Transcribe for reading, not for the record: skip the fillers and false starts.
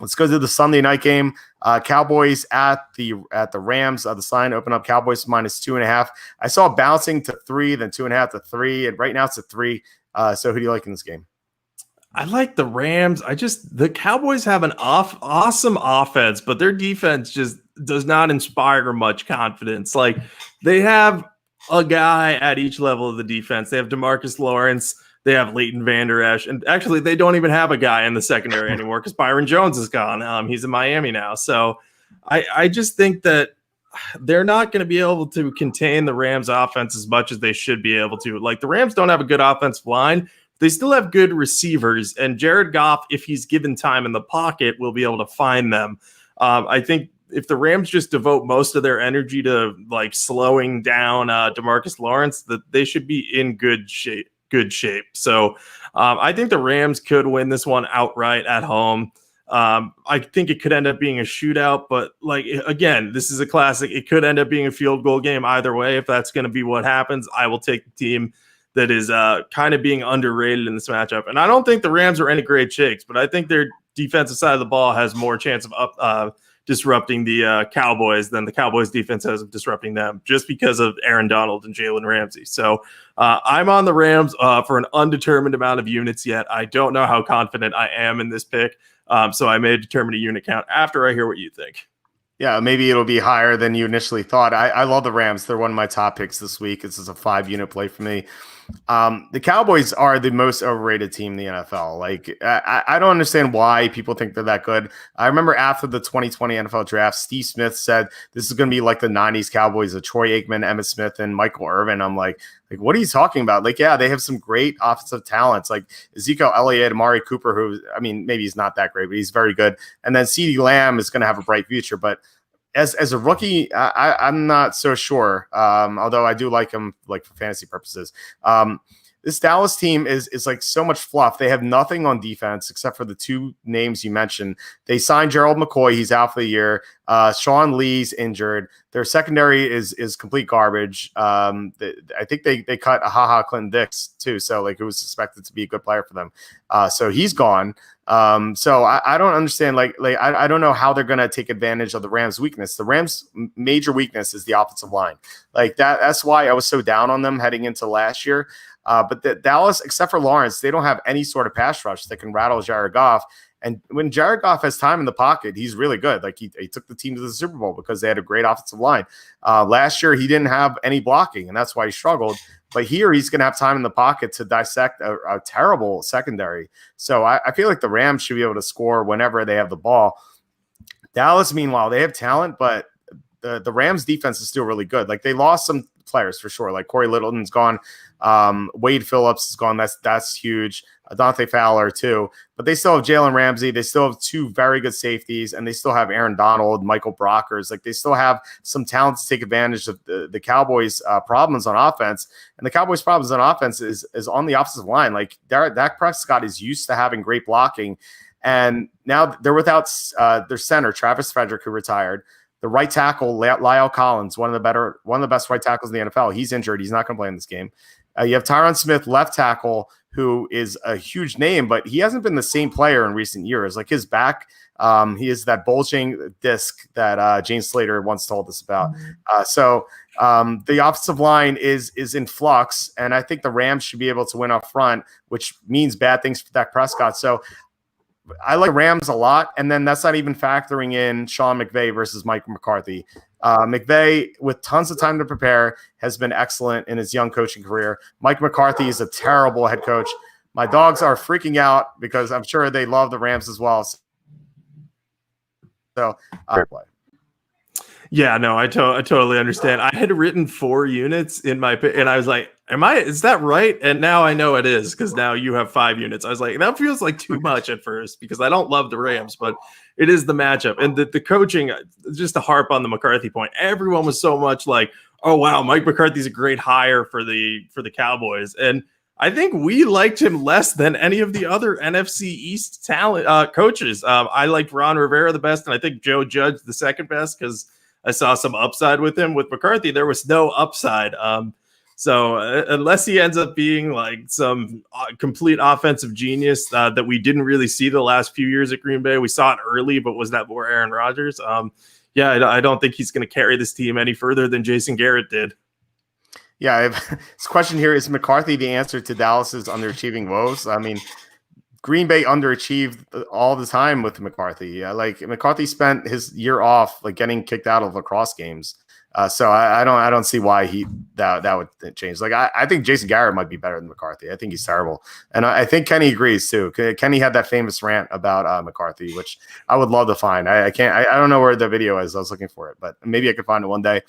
Let's go to the Sunday night game. Cowboys at the Rams. The sign opened up Cowboys -2.5. I saw it bouncing to 3, then 2.5 to 3, and right now it's at 3. So who do you like in this game? I like the Rams. The Cowboys have an awesome offense, but their defense just does not inspire much confidence. Like, they have a guy at each level of the defense. They have DeMarcus Lawrence. They have Leighton Vander Esch. And actually, they don't even have a guy in the secondary anymore because Byron Jones is gone. He's in Miami now. So I just think that they're not going to be able to contain the Rams offense as much as they should be able to. Like, the Rams don't have a good offensive line. They still have good receivers, and Jared Goff, if he's given time in the pocket, will be able to find them. I think if the Rams just devote most of their energy to like slowing down DeMarcus Lawrence, that they should be in good shape. So I think the Rams could win this one outright at home. I think it could end up being a shootout, but like, again, this is a classic. It could end up being a field goal game either way. If that's going to be what happens, I will take the team that is kind of being underrated in this matchup. And I don't think the Rams are any great shakes, but I think their defensive side of the ball has more chance of disrupting the Cowboys than the Cowboys defense has of disrupting them, just because of Aaron Donald and Jalen Ramsey. So I'm on the Rams for an undetermined amount of units yet. I don't know how confident I am in this pick. So I may determine a unit count after I hear what you think. Yeah, maybe it'll be higher than you initially thought. I love the Rams. They're one of my top picks this week. This is a 5-unit play for me. The Cowboys are the most overrated team in the NFL. Like, I don't understand why people think they're that good. I remember after the 2020 NFL draft, Steve Smith said this is going to be like the 90s Cowboys of Troy Aikman, Emmitt Smith, and Michael Irvin. I'm like, what are you talking about? Like, yeah, they have some great offensive talents, like Ezekiel Elliott, Amari Cooper, who, I mean, maybe he's not that great, but he's very good. And then CeeDee Lamb is going to have a bright future. But as a rookie, I'm not so sure. Although I do like him, like, for fantasy purposes. This Dallas team is like so much fluff. They have nothing on defense except for the 2 names you mentioned. They signed Gerald McCoy. He's out for the year. Sean Lee's injured. Their secondary is complete garbage. I think they cut Clinton Dix too. So like, it was suspected to be a good player for them. So he's gone. So I don't understand. I don't know how they're going to take advantage of the Rams' weakness. The Rams' major weakness is the offensive line. Like that's why I was so down on them heading into last year. But Dallas, except for Lawrence, they don't have any sort of pass rush that can rattle Jared Goff. And when Jared Goff has time in the pocket, he's really good. Like, he took the team to the Super Bowl because they had a great offensive line. Last year, he didn't have any blocking, and that's why he struggled. But here, he's going to have time in the pocket to dissect a terrible secondary. So I feel like the Rams should be able to score whenever they have the ball. Dallas, meanwhile, they have talent, but the Rams defense is still really good. Like, they lost some players for sure. Like, Corey Littleton's gone. Wade Phillips is gone. That's huge. Dante Fowler too. But they still have Jalen Ramsey. They still have 2 very good safeties, and they still have Aaron Donald, Michael Brockers. Like, they still have some talent to take advantage of the Cowboys' problems on offense. And the Cowboys' problems on offense is on the offensive line. Like, Dak Prescott is used to having great blocking, and now they're without their center, Travis Frederick, who retired. The right tackle, Lyle Collins, one of the best right tackles in the NFL. He's injured. He's not going to play in this game. You have Tyron Smith, left tackle, who is a huge name, but he hasn't been the same player in recent years. Like, his back, he is that bulging disc that James Slater once told us about. So the offensive line is in flux, and I think the Rams should be able to win up front, which means bad things for Dak Prescott. So I like the Rams a lot, and then that's not even factoring in Sean McVay versus Mike McCarthy. McVay, with tons of time to prepare, has been excellent in his young coaching career. Mike McCarthy is a terrible head coach. My dogs are freaking out because I'm sure they love the Rams as well. So, play. Yeah, no, I totally understand. I had written 4 units in my pick, and I was like, is that right? And now I know it is, because now you have 5 units. I was like, that feels like too much at first, because I don't love the Rams, but it is the matchup. And the coaching, just to harp on the McCarthy point, everyone was so much like, oh, wow, Mike McCarthy's a great hire for the Cowboys. And I think we liked him less than any of the other NFC East talent coaches. I liked Ron Rivera the best, and I think Joe Judge the second best, because I saw some upside with him. With McCarthy, there was no upside. So unless he ends up being like some complete offensive genius that we didn't really see the last few years at Green Bay, we saw it early, but was that more Aaron Rodgers? Yeah, I don't think he's going to carry this team any further than Jason Garrett did. Yeah, this question here is McCarthy the answer to Dallas's underachieving woes? I mean, Green Bay underachieved all the time with McCarthy. Yeah, like McCarthy spent his year off, like getting kicked out of lacrosse games. So I don't see why that would change. Like I think Jason Garrett might be better than McCarthy. I think he's terrible, and I think Kenny agrees too. Kenny had that famous rant about McCarthy, which I would love to find. I can't. I don't know where the video is. I was looking for it, but maybe I could find it one day.